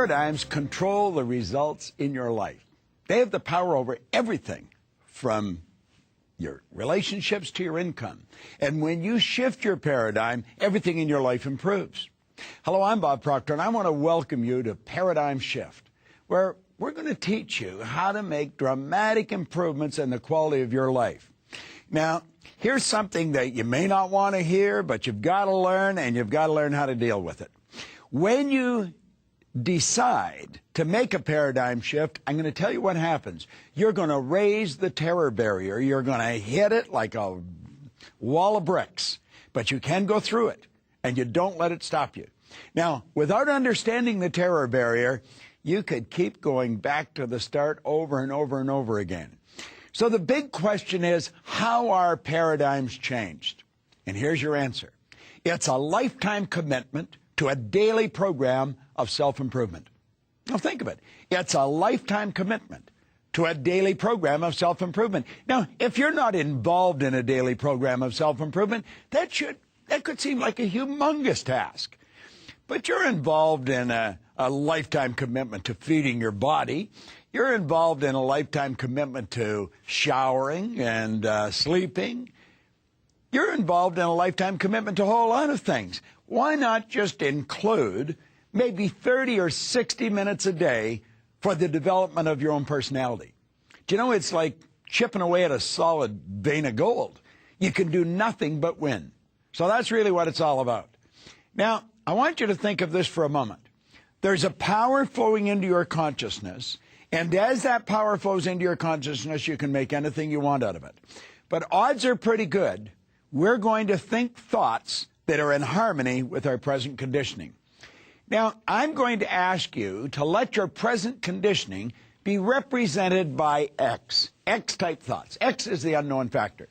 Paradigms control the results in your life. They have the power over everything from your relationships to your income. And when you shift your paradigm, everything in your life improves. Hello, I'm Bob Proctor, and I want to welcome you to Paradigm Shift, where we're going to teach you how to make dramatic improvements in the quality of your life. Now, here's something that you may not want to hear, but you've got to learn, and you've got to learn how to deal with it. When you decide to make a paradigm shift, I'm going to tell you what happens. You're going to raise the terror barrier. You're going to hit it like a wall of bricks, but you can go through it, and you don't let it stop you. Now, without understanding the terror barrier, you could keep going back to the start over and over and over again. So the big question is, how are paradigms changed? And here's your answer. It's a lifetime commitment to a daily program of self-improvement. Now think of it. It's a lifetime commitment to a daily program of self-improvement. Now, if you're not involved in a daily program of self-improvement, that could seem like a humongous task. But you're involved in a lifetime commitment to feeding your body. You're involved in a lifetime commitment to showering and sleeping. You're involved in a lifetime commitment to a whole lot of things. Why not just include maybe 30 or 60 minutes a day for the development of your own personality? Do you know, it's like chipping away at a solid vein of gold. You can do nothing but win. So that's really what it's all about. Now, I want you to think of this for a moment. There's a power flowing into your consciousness, and as that power flows into your consciousness, you can make anything you want out of it. But odds are pretty good we're going to think thoughts that are in harmony with our present conditioning. Now, I'm going to ask you to let your present conditioning be represented by X, X-type thoughts. X is the unknown factor.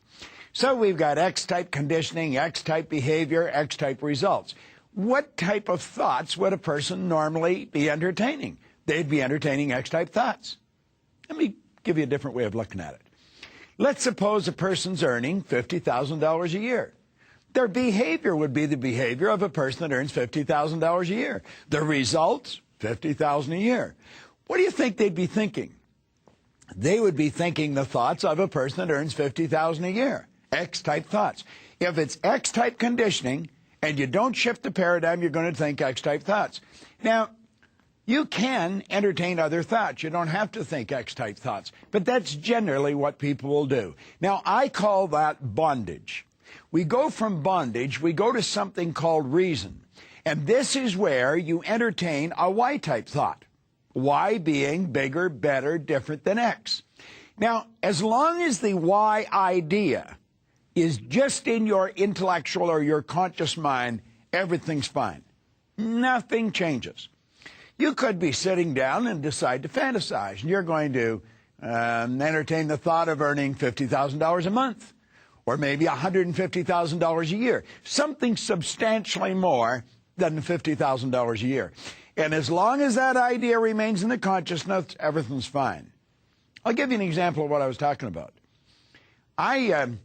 So we've got X-type conditioning, X-type behavior, X-type results. What type of thoughts would a person normally be entertaining? They'd be entertaining X-type thoughts. Let me give you a different way of looking at it. Let's suppose a person's earning $50,000 a year. Their behavior would be the behavior of a person that earns $50,000 a year. The results, $50,000 a year. What do you think they'd be thinking? They would be thinking the thoughts of a person that earns $50,000 a year. X-type thoughts. If it's X-type conditioning and you don't shift the paradigm, you're going to think X-type thoughts. Now, you can entertain other thoughts. You don't have to think X-type thoughts. But that's generally what people will do. Now, I call that bondage. We go from bondage, we go to something called reason. And this is where you entertain a Y-type thought. Y being bigger, better, different than X. Now, as long as the Y idea is just in your intellectual or your conscious mind, everything's fine. Nothing changes. You could be sitting down and decide to fantasize, and you're going to entertain the thought of earning $50,000 a month, or maybe $150,000 a year, something substantially more than $50,000 a year. And as long as that idea remains in the consciousness, everything's fine. I'll give you an example of what I was talking about. I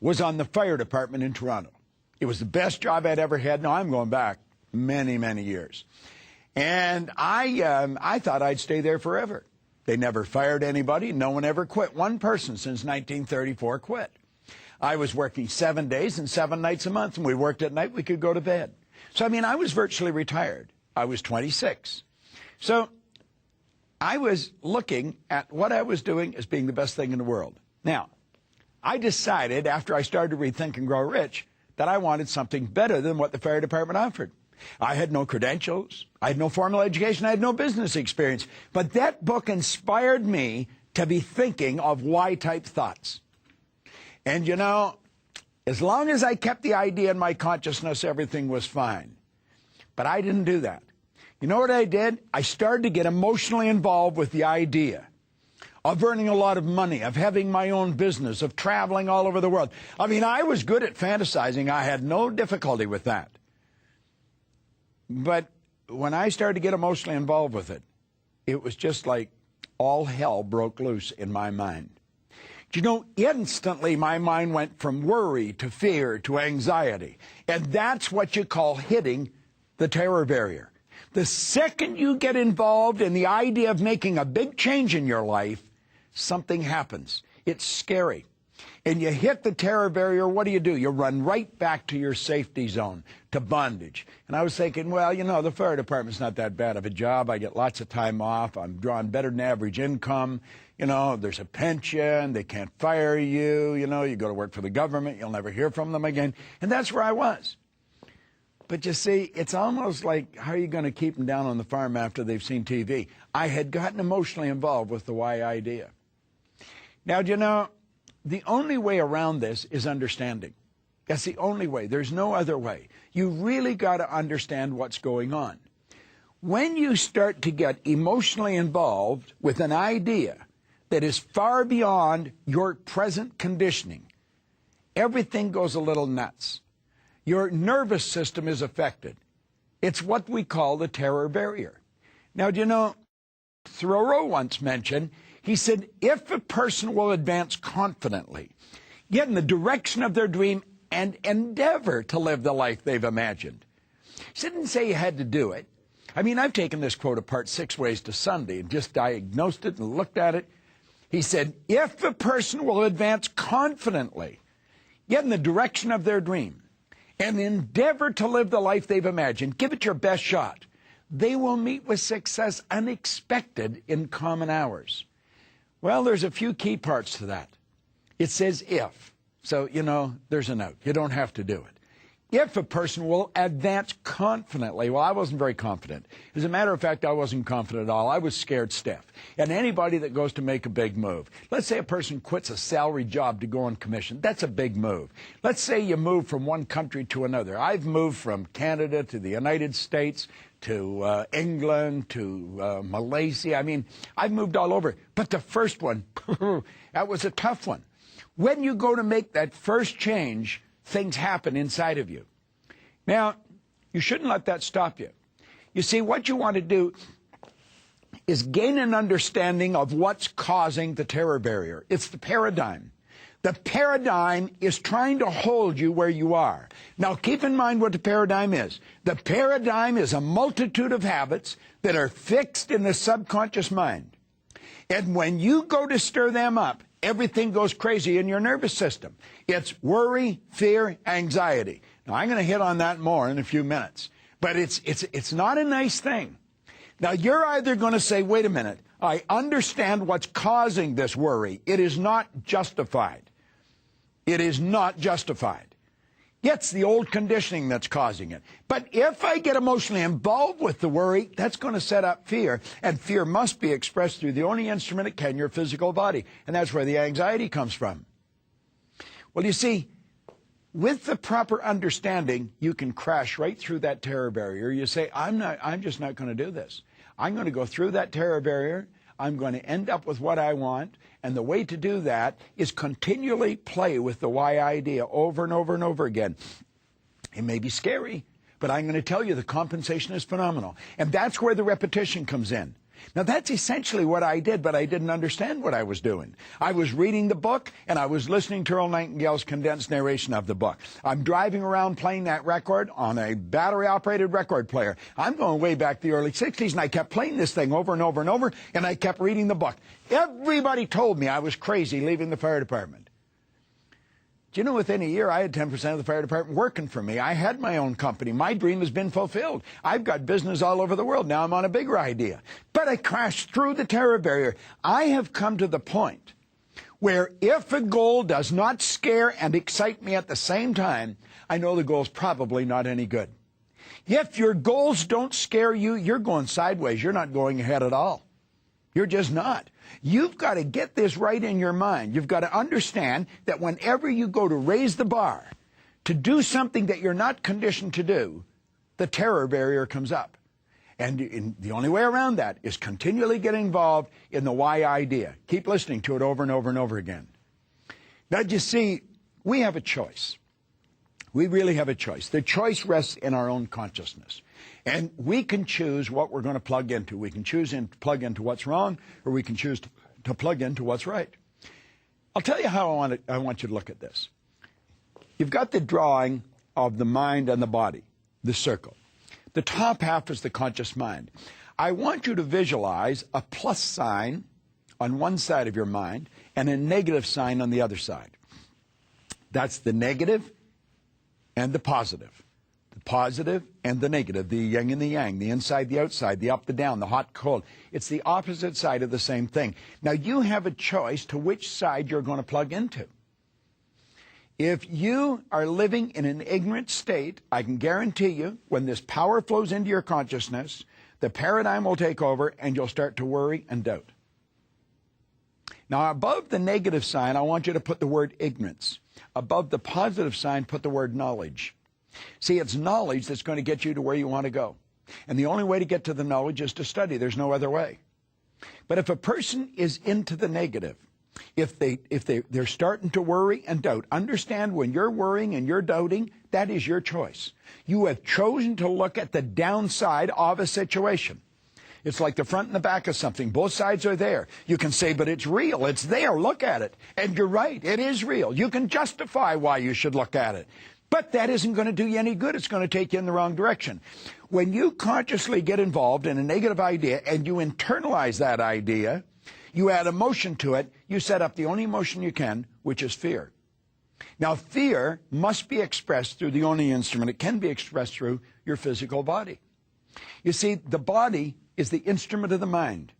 was on the fire department in Toronto. It was the best job I'd ever had. Now, I'm going back many, many years. And I thought I'd stay there forever. They never fired anybody. No one ever quit. One person since 1934 quit. I was working 7 days and 7 nights a month, and we worked at night. We could go to bed. So, I mean, I was virtually retired. I was 26. So I was looking at what I was doing as being the best thing in the world. Now, I decided after I started to read Think and Grow Rich that I wanted something better than what the fire department offered. I had no credentials, I had no formal education, I had no business experience. But that book inspired me to be thinking of Y-type thoughts. And you know, as long as I kept the idea in my consciousness, everything was fine. But I didn't do that. You know what I did? I started to get emotionally involved with the idea of earning a lot of money, of having my own business, of traveling all over the world. I mean, I was good at fantasizing. I had no difficulty with that. But when I started to get emotionally involved with it, it was just like all hell broke loose in my mind. You know, instantly my mind went from worry to fear to anxiety. And that's what you call hitting the terror barrier. The second you get involved in the idea of making a big change in your life, something happens. It's scary. And you hit the terror barrier, what do? You run right back to your safety zone, to bondage. And I was thinking, well, you know, the fire department's not that bad of a job. I get lots of time off. I'm drawing better than average income. You know, there's a pension. They can't fire you. You know, you go to work for the government. You'll never hear from them again. And that's where I was. But you see, it's almost like, how are you going to keep them down on the farm after they've seen TV? I had gotten emotionally involved with the why idea. Now, do you know, the only way around this is understanding. That's the only way. There's no other way. You really got to understand what's going on. When you start to get emotionally involved with an idea that is far beyond your present conditioning, everything goes a little nuts. Your nervous system is affected. It's what we call the terror barrier. Now, do you know, Thoreau once mentioned, he said, if a person will advance confidently, get in the direction of their dream, and endeavor to live the life they've imagined. He didn't say you had to do it. I mean, I've taken this quote apart 6 ways to Sunday and just diagnosed it and looked at it. He said, if a person will advance confidently, get in the direction of their dream, and endeavor to live the life they've imagined, give it your best shot, they will meet with success unexpected in common hours. Well, there's a few key parts to that. It says if. So, you know, there's a note. You don't have to do it. If a person will advance confidently. Well, I wasn't very confident. As a matter of fact, I wasn't confident at all. I was scared stiff. And anybody that goes to make a big move, let's say a person quits a salary job to go on commission, that's a big move. Let's say you move from one country to another. I've moved from Canada to the United States, to England, to Malaysia. I mean, I've moved all over. But the first one, that was a tough one. When you go to make that first change, things happen inside of you. Now, you shouldn't let that stop you. You see, what you want to do is gain an understanding of what's causing the terror barrier. It's the paradigm. The paradigm is trying to hold you where you are. Now, keep in mind what the paradigm is. The paradigm is a multitude of habits that are fixed in the subconscious mind. And when you go to stir them up, everything goes crazy in your nervous system. It's worry, fear, anxiety. Now, I'm going to hit on that more in a few minutes. But it's not a nice thing. Now, you're either going to say, wait a minute, I understand what's causing this worry. It is not justified. It is not justified. It's the old conditioning that's causing it. But if I get emotionally involved with the worry, that's going to set up fear. And fear must be expressed through the only instrument it can, your physical body. And that's where the anxiety comes from. Well, you see, with the proper understanding, you can crash right through that terror barrier. You say, I'm just not going to do this. I'm going to go through that terror barrier. I'm going to end up with what I want. And the way to do that is continually play with the why idea over and over and over again. It may be scary, but I'm going to tell you the compensation is phenomenal. And that's where the repetition comes in. Now, that's essentially what I did, but I didn't understand what I was doing. I was reading the book, and I was listening to Earl Nightingale's condensed narration of the book. I'm driving around playing that record on a battery-operated record player. I'm going way back to the early 60s, and I kept playing this thing over and over and over, and I kept reading the book. Everybody told me I was crazy leaving the fire department. Do you know, within a year, I had 10% of the fire department working for me. I had my own company. My dream has been fulfilled. I've got business all over the world. Now I'm on a bigger idea. But I crashed through the terror barrier. I have come to the point where if a goal does not scare and excite me at the same time, I know the goal's probably not any good. If your goals don't scare you, you're going sideways. You're not going ahead at all. You're just not. You've got to get this right in your mind. You've got to understand that whenever you go to raise the bar, to do something that you're not conditioned to do, the terror barrier comes up. And the only way around that is continually get involved in the why idea. Keep listening to it over and over and over again. Now, you see, we have a choice. We really have a choice. The choice rests in our own consciousness. And we can choose what we're going to plug into. We can choose to plug into what's wrong, or we can choose to plug into what's right. I'll tell you how I want you to look at this. You've got the drawing of the mind and the body, the circle. The top half is the conscious mind. I want you to visualize a plus sign on one side of your mind and a negative sign on the other side. That's the negative and the positive. The positive and the negative, the yin and the yang, the inside, the outside, the up, the down, the hot, cold. It's the opposite side of the same thing. Now, you have a choice to which side you're going to plug into. If you are living in an ignorant state, I can guarantee you, when this power flows into your consciousness, the paradigm will take over and you'll start to worry and doubt. Now, above the negative sign, I want you to put the word ignorance. Above the positive sign, put the word knowledge. See, it's knowledge that's going to get you to where you want to go. And the only way to get to the knowledge is to study. There's no other way. But if a person is into the negative, if they're starting to worry and doubt, understand when you're worrying and you're doubting, that is your choice. You have chosen to look at the downside of a situation. It's like the front and the back of something. Both sides are there. You can say, but it's real. It's there. Look at it. And you're right. It is real. You can justify why you should look at it. But that isn't going to do you any good. It's going to take you in the wrong direction. When you consciously get involved in a negative idea and you internalize that idea, you add emotion to it, you set up the only emotion you can, which is fear. Now, fear must be expressed through the only instrument it can be expressed through, your physical body. You see, the body is the instrument of the mind.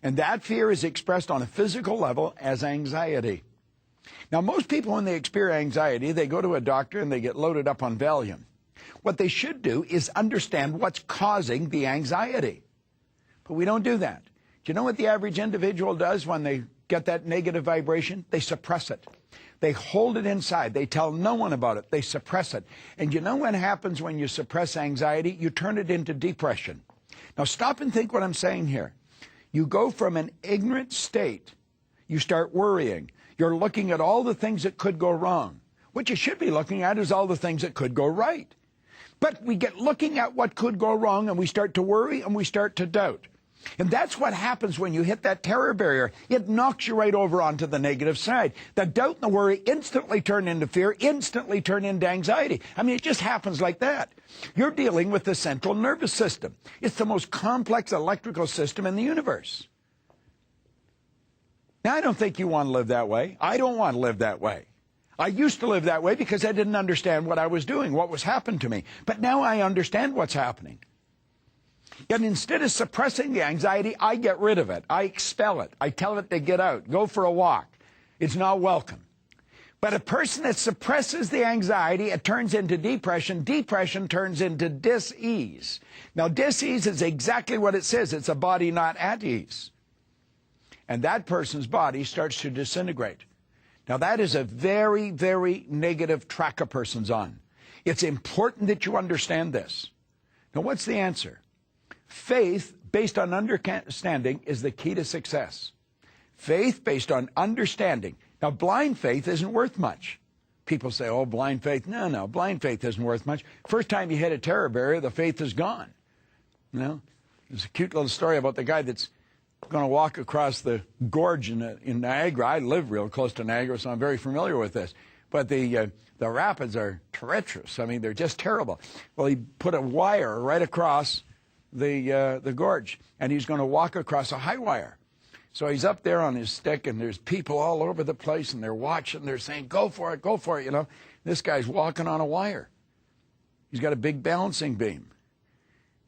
And that fear is expressed on a physical level as anxiety. Now, most people, when they experience anxiety, they go to a doctor and they get loaded up on Valium. What they should do is understand what's causing the anxiety. But we don't do that. Do you know what the average individual does when they get that negative vibration? They suppress it. They hold it inside. They tell no one about it. They suppress it. And you know what happens when you suppress anxiety? You turn it into depression. Now, stop and think what I'm saying here. You go from an ignorant state, you start worrying. You're looking at all the things that could go wrong. What you should be looking at is all the things that could go right. But we get looking at what could go wrong and we start to worry and we start to doubt. And that's what happens when you hit that terror barrier. It knocks you right over onto the negative side. The doubt and the worry instantly turn into fear, instantly turn into anxiety. I mean, it just happens like that. You're dealing with the central nervous system. It's the most complex electrical system in the universe. Now, I don't think you want to live that way. I don't want to live that way. I used to live that way because I didn't understand what I was doing, what was happening to me. But now I understand what's happening. And instead of suppressing the anxiety, I get rid of it. I expel it. I tell it to get out. Go for a walk. It's not welcome. But a person that suppresses the anxiety, it turns into depression. Depression turns into dis-ease. Now, dis-ease is exactly what it says. It's a body not at ease. And that person's body starts to disintegrate. Now, that is a very, very negative track a person's on. It's important that you understand this. Now, what's the answer? Faith based on understanding is the key to success. Faith based on understanding. Now, blind faith isn't worth much. People say, oh, blind faith. No, blind faith isn't worth much. First time you hit a terror barrier, the faith is gone. You know, there's a cute little story about the guy that's going to walk across the gorge in Niagara. I live real close to Niagara, so I'm very familiar with this. But the rapids are treacherous. I mean, they're just terrible. Well, he put a wire right across the gorge, and he's going to walk across a high wire. So he's up there on his stick, and there's people all over the place, and they're watching. They're saying, go for it, you know. This guy's walking on a wire. He's got a big balancing beam.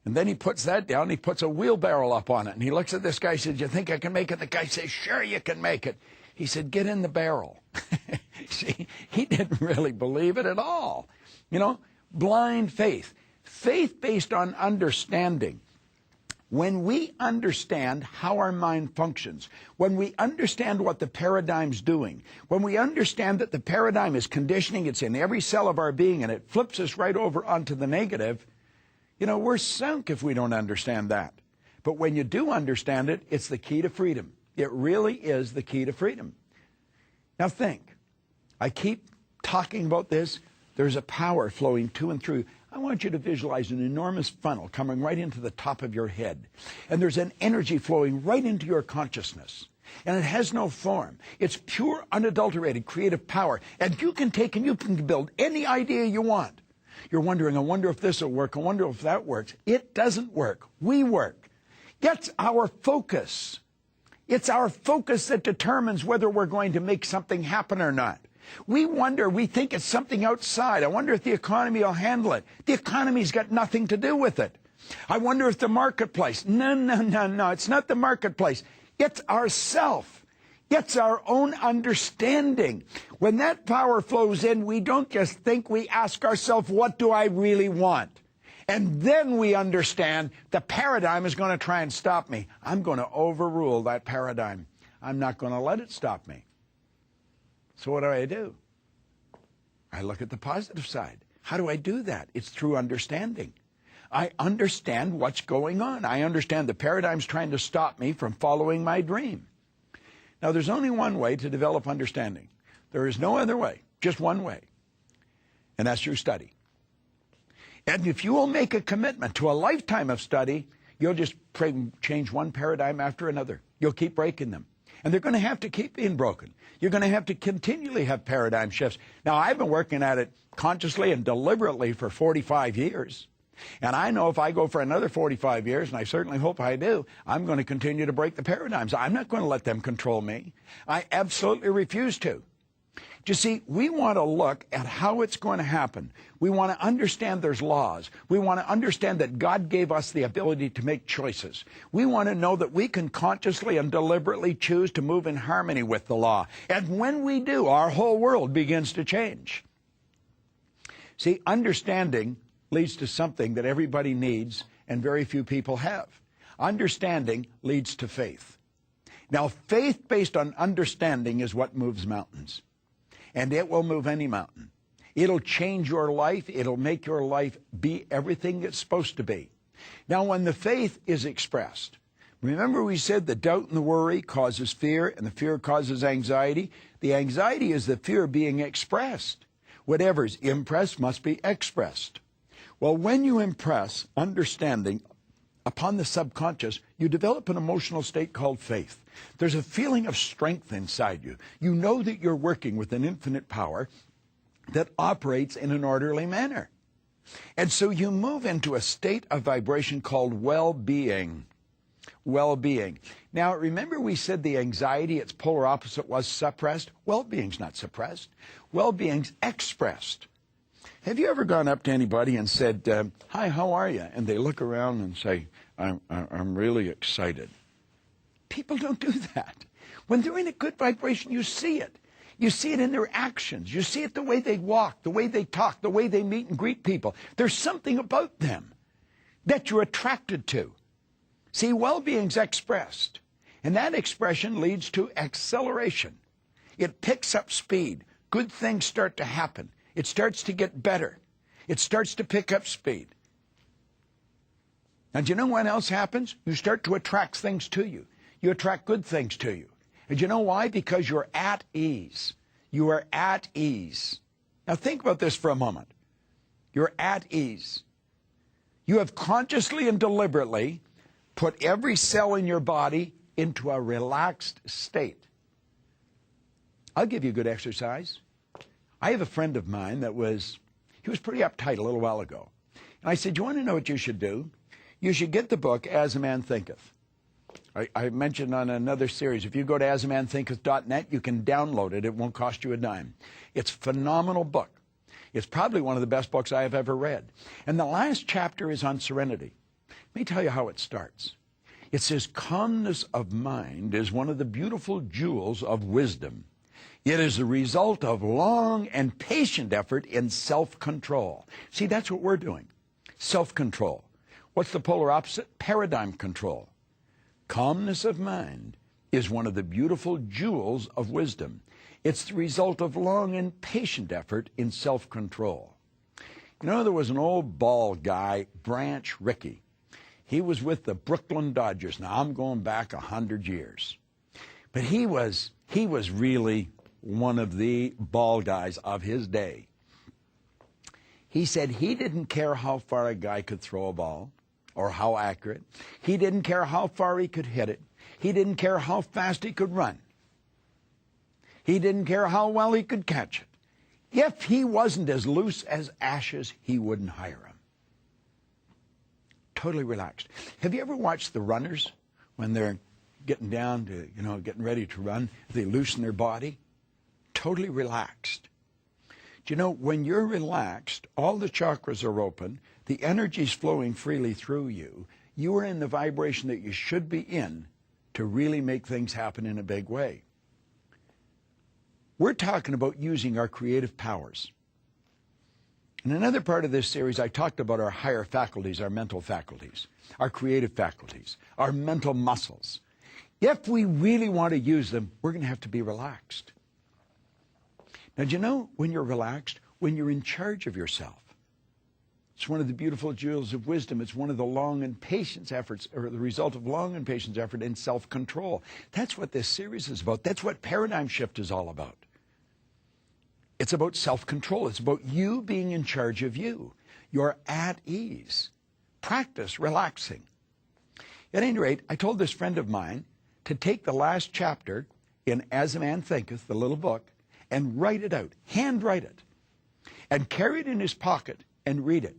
And then he puts that down, and he puts a wheelbarrow up on it. And he looks at this guy and says, you think I can make it? The guy says, sure, you can make it. He said, get in the barrel. See, he didn't really believe it at all. You know, blind faith. Faith based on understanding. When we understand how our mind functions, when we understand what the paradigm's doing, when we understand that the paradigm is conditioning, it's in every cell of our being, and it flips us right over onto the negative, you know, we're sunk if we don't understand that. But when you do understand it, it's the key to freedom. It really is the key to freedom. Now think, I keep talking about this. There's a power flowing to and through. I want you to visualize an enormous funnel coming right into the top of your head. And there's an energy flowing right into your consciousness. And it has no form. It's pure, unadulterated, creative power. And you can take and you can build any idea you want. You're wondering, I wonder if this will work. I wonder if that works. It doesn't work. We work. It's our focus. It's our focus that determines whether we're going to make something happen or not. We wonder, we think it's something outside. I wonder if the economy will handle it. The economy's got nothing to do with it. I wonder if the marketplace. No. It's not the marketplace. It's ourself. It's our own understanding. When that power flows in, we don't just think, we ask ourselves, what do I really want? And then we understand the paradigm is going to try and stop me. I'm going to overrule that paradigm. I'm not going to let it stop me. So what do? I look at the positive side. How do I do that? It's through understanding. I understand what's going on. I understand the paradigm's trying to stop me from following my dream. Now, there's only one way to develop understanding. There is no other way, just one way, and that's through study. And if you will make a commitment to a lifetime of study, you'll just change one paradigm after another. You'll keep breaking them. And they're going to have to keep being broken. You're going to have to continually have paradigm shifts. Now, I've been working at it consciously and deliberately for 45 years. And I know if I go for another 45 years, and I certainly hope I do, I'm going to continue to break the paradigms. I'm not going to let them control me. I absolutely refuse to. You see, we want to look at how it's going to happen. We want to understand there's laws. We want to understand that God gave us the ability to make choices. We want to know that we can consciously and deliberately choose to move in harmony with the law. And when we do, our whole world begins to change. See, understanding leads to something that everybody needs and very few people have. Understanding leads to faith. Now, faith based on understanding is what moves mountains. And it will move any mountain. It'll change your life. It'll make your life be everything it's supposed to be. Now, when the faith is expressed, remember we said the doubt and the worry causes fear, and the fear causes anxiety. The anxiety is the fear being expressed. Whatever's impressed must be expressed. Well, when you impress understanding upon the subconscious, you develop an emotional state called faith. There's a feeling of strength inside you. You know that you're working with an infinite power that operates in an orderly manner. And so you move into a state of vibration called well-being. Well-being. Now, remember we said the anxiety, its polar opposite, was suppressed? Well-being's not suppressed. Well-being's expressed. Have you ever gone up to anybody and said, hi, how are you? And they look around and say, I'm really excited. People don't do that. When they're in a good vibration, you see it. You see it in their actions. You see it the way they walk, the way they talk, the way they meet and greet people. There's something about them that you're attracted to. See, well-being's expressed. And that expression leads to acceleration. It picks up speed. Good things start to happen. It starts to get better. It starts to pick up speed. And you know what else happens? You start to attract things to you. You attract good things to you. And you know why? Because you're at ease. You are at ease. Now think about this for a moment. You're at ease. You have consciously and deliberately put every cell in your body into a relaxed state. I'll give you a good exercise. I have a friend of mine he was pretty uptight a little while ago. And I said, you want to know what you should do? You should get the book, As a Man Thinketh. I mentioned on another series, if you go to asamanthinketh.net, you can download it. It won't cost you a dime. It's a phenomenal book. It's probably one of the best books I have ever read. And the last chapter is on serenity. Let me tell you how it starts. It says, calmness of mind is one of the beautiful jewels of wisdom. It is the result of long and patient effort in self-control. See, that's what we're doing. Self-control. What's the polar opposite? Paradigm control. Calmness of mind is one of the beautiful jewels of wisdom. It's the result of long and patient effort in self-control. You know, there was an old bald guy, Branch Rickey. He was with the Brooklyn Dodgers. Now, I'm going back 100 years. But he was really one of the ball guys of his day. He said he didn't care how far a guy could throw a ball or how accurate. He didn't care how far he could hit it. He didn't care how fast he could run. He didn't care how well he could catch it. If he wasn't as loose as ashes, he wouldn't hire him. Totally relaxed. Have you ever watched the runners when they're getting down to, getting ready to run? They loosen their body. Totally relaxed. Do you know, when you're relaxed, all the chakras are open, the energy's flowing freely through you, you are in the vibration that you should be in to really make things happen in a big way. We're talking about using our creative powers. In another part of this series, I talked about our higher faculties, our mental faculties, our creative faculties, our mental muscles. If we really want to use them, we're going to have to be relaxed. Now, do you know when you're relaxed? When you're in charge of yourself. It's one of the beautiful jewels of wisdom. It's one of the long and patience efforts, or the result of long and patience effort in self-control. That's what this series is about. That's what Paradigm Shift is all about. It's about self-control. It's about you being in charge of you. You're at ease. Practice relaxing. At any rate, I told this friend of mine to take the last chapter in As a Man Thinketh, the little book, and write it out, handwrite it, and carry it in his pocket and read it.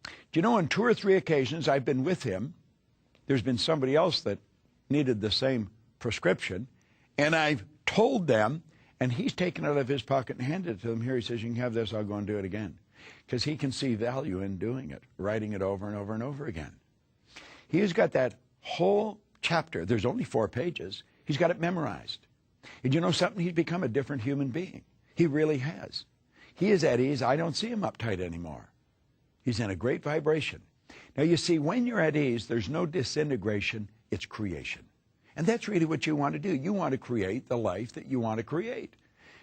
Do you know, on 2 or 3 occasions I've been with him, there's been somebody else that needed the same prescription, and I've told them, and he's taken it out of his pocket and handed it to them. Here, he says, you can have this, I'll go and do it again. Because he can see value in doing it, writing it over and over and over again. He's got that whole chapter, there's only 4 pages, he's got it memorized. And you know something? He's become a different human being. He really has. He is at ease. I don't see him uptight anymore. He's in a great vibration. Now, you see, when you're at ease, there's no disintegration, it's creation. And that's really what you want to do. You want to create the life that you want to create.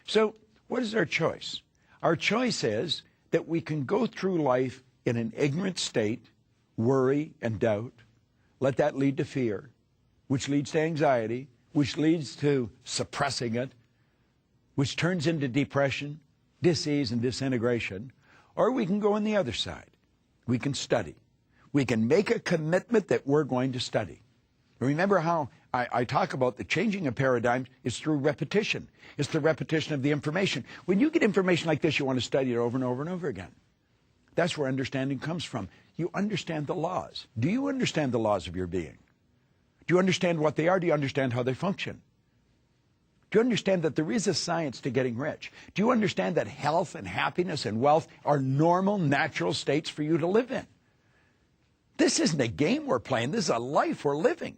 So what is our choice? Our choice is that we can go through life in an ignorant state, worry and doubt. Let that lead to fear, which leads to anxiety, which leads to suppressing it, which turns into depression, dis-ease, and disintegration. Or we can go on the other side. We can study. We can make a commitment that we're going to study. Remember how I talk about the changing of paradigms is through repetition. It's the repetition of the information. When you get information like this, you want to study it over and over and over again. That's where understanding comes from. You understand the laws. Do you understand the laws of your being? Do you understand what they are? Do you understand how they function? Do you understand that there is a science to getting rich? Do you understand that health and happiness and wealth are normal, natural states for you to live in? This isn't a game we're playing. This is a life we're living.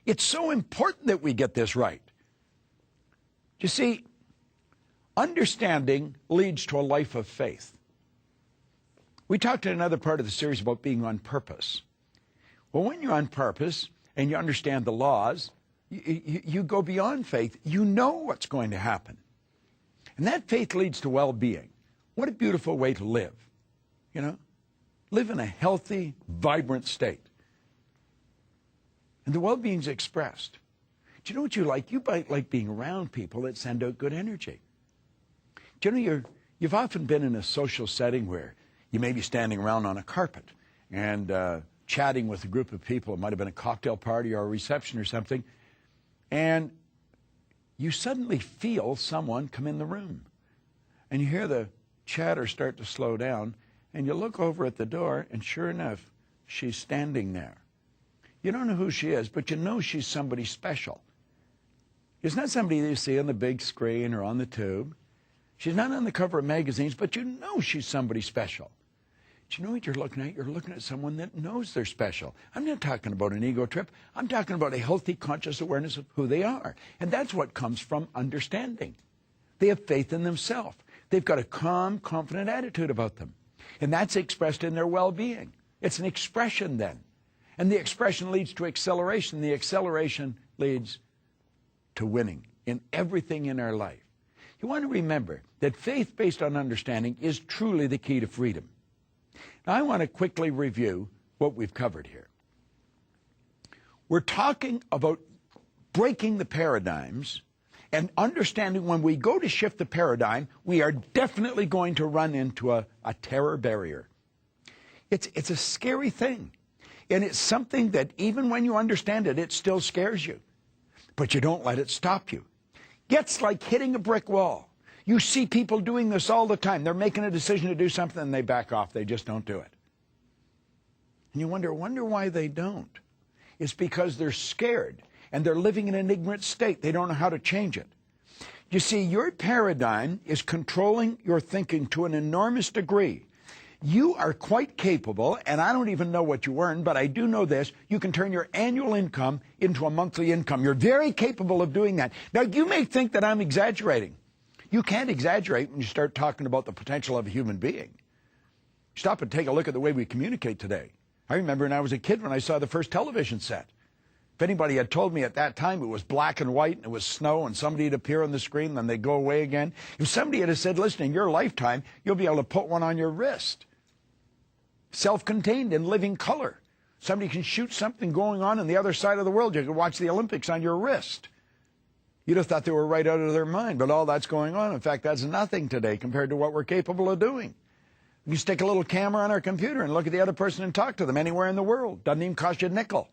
It's so important that we get this right. You see, understanding leads to a life of faith. We talked in another part of the series about being on purpose. Well, when you're on purpose and you understand the laws, you go beyond faith. You know what's going to happen. And that faith leads to well-being. What a beautiful way to live, Live in a healthy, vibrant state. And the well-being's expressed. Do you know what you like? You like being around people that send out good energy. Do you know you've often been in a social setting where you may be standing around on a carpet and chatting with a group of people. It might have been a cocktail party or a reception or something. And you suddenly feel someone come in the room. And you hear the chatter start to slow down. And you look over at the door, and sure enough, she's standing there. You don't know who she is, but you know she's somebody special. It's not somebody that you see on the big screen or on the tube. She's not on the cover of magazines, but you know she's somebody special. Do you know what you're looking at? You're looking at someone that knows they're special. I'm not talking about an ego trip. I'm talking about a healthy, conscious awareness of who they are. And that's what comes from understanding. They have faith in themselves. They've got a calm, confident attitude about them. And that's expressed in their well-being. It's an expression then. And the expression leads to acceleration. The acceleration leads to winning in everything in our life. You want to remember that faith based on understanding is truly the key to freedom. Now, I want to quickly review what we've covered here. We're talking about breaking the paradigms and understanding when we go to shift the paradigm, we are definitely going to run into a terror barrier. It's a scary thing. And it's something that even when you understand it, it still scares you. But you don't let it stop you. It's like hitting a brick wall. You see people doing this all the time. They're making a decision to do something and they back off. They just don't do it. And you wonder why they don't. It's because they're scared and they're living in an ignorant state. They don't know how to change it. You see, your paradigm is controlling your thinking to an enormous degree. You are quite capable, and I don't even know what you earn, but I do know this, you can turn your annual income into a monthly income. You're very capable of doing that. Now, you may think that I'm exaggerating. You can't exaggerate when you start talking about the potential of a human being. Stop and take a look at the way we communicate today. I remember when I was a kid when I saw the first television set. If anybody had told me at that time it was black and white and it was snow and somebody would appear on the screen and then they'd go away again. If somebody had said, listen, in your lifetime, you'll be able to put one on your wrist. Self-contained in living color. Somebody can shoot something going on the other side of the world. You can watch the Olympics on your wrist. You'd have thought they were right out of their mind, but all that's going on. In fact, that's nothing today compared to what we're capable of doing. You stick a little camera on our computer and look at the other person and talk to them anywhere in the world. Doesn't even cost you a nickel.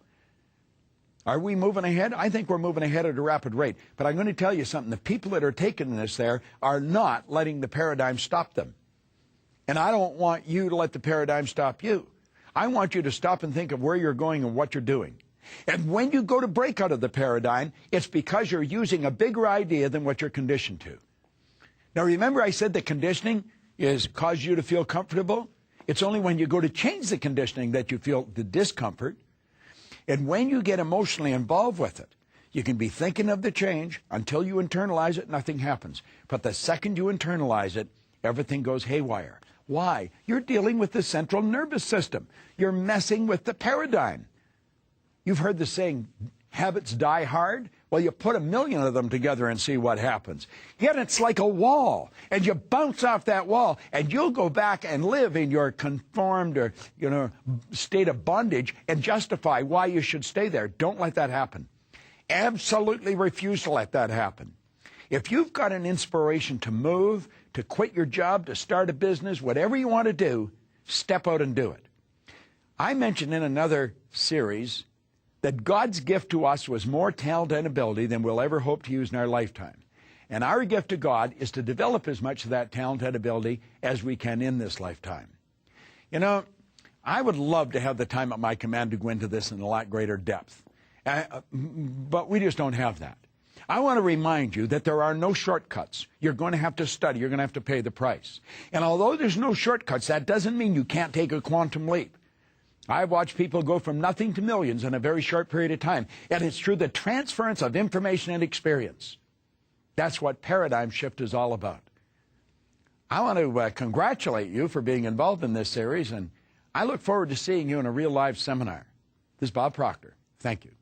Are we moving ahead? I think we're moving ahead at a rapid rate. But I'm going to tell you something. The people that are taking this there are not letting the paradigm stop them. And I don't want you to let the paradigm stop you. I want you to stop and think of where you're going and what you're doing. And when you go to break out of the paradigm, it's because you're using a bigger idea than what you're conditioned to. Now, remember I said that conditioning is cause you to feel comfortable? It's only when you go to change the conditioning that you feel the discomfort. And when you get emotionally involved with it, you can be thinking of the change. Until you internalize it, nothing happens. But the second you internalize it, everything goes haywire. Why? You're dealing with the central nervous system. You're messing with the paradigm. You've heard the saying, habits die hard. Well, you put 1,000,000 of them together and see what happens. Yet it's like a wall, and you bounce off that wall, and you'll go back and live in your conformed or, state of bondage and justify why you should stay there. Don't let that happen. Absolutely refuse to let that happen. If you've got an inspiration to move, to quit your job, to start a business, whatever you want to do, step out and do it. I mentioned in another series that God's gift to us was more talent and ability than we'll ever hope to use in our lifetime. And our gift to God is to develop as much of that talent and ability as we can in this lifetime. I would love to have the time at my command to go into this in a lot greater depth. But we just don't have that. I want to remind you that there are no shortcuts. You're going to have to study. You're going to have to pay the price. And although there's no shortcuts, that doesn't mean you can't take a quantum leap. I've watched people go from nothing to millions in a very short period of time. And it's through the transference of information and experience. That's what paradigm shift is all about. I want to congratulate you for being involved in this series, and I look forward to seeing you in a real live seminar. This is Bob Proctor. Thank you.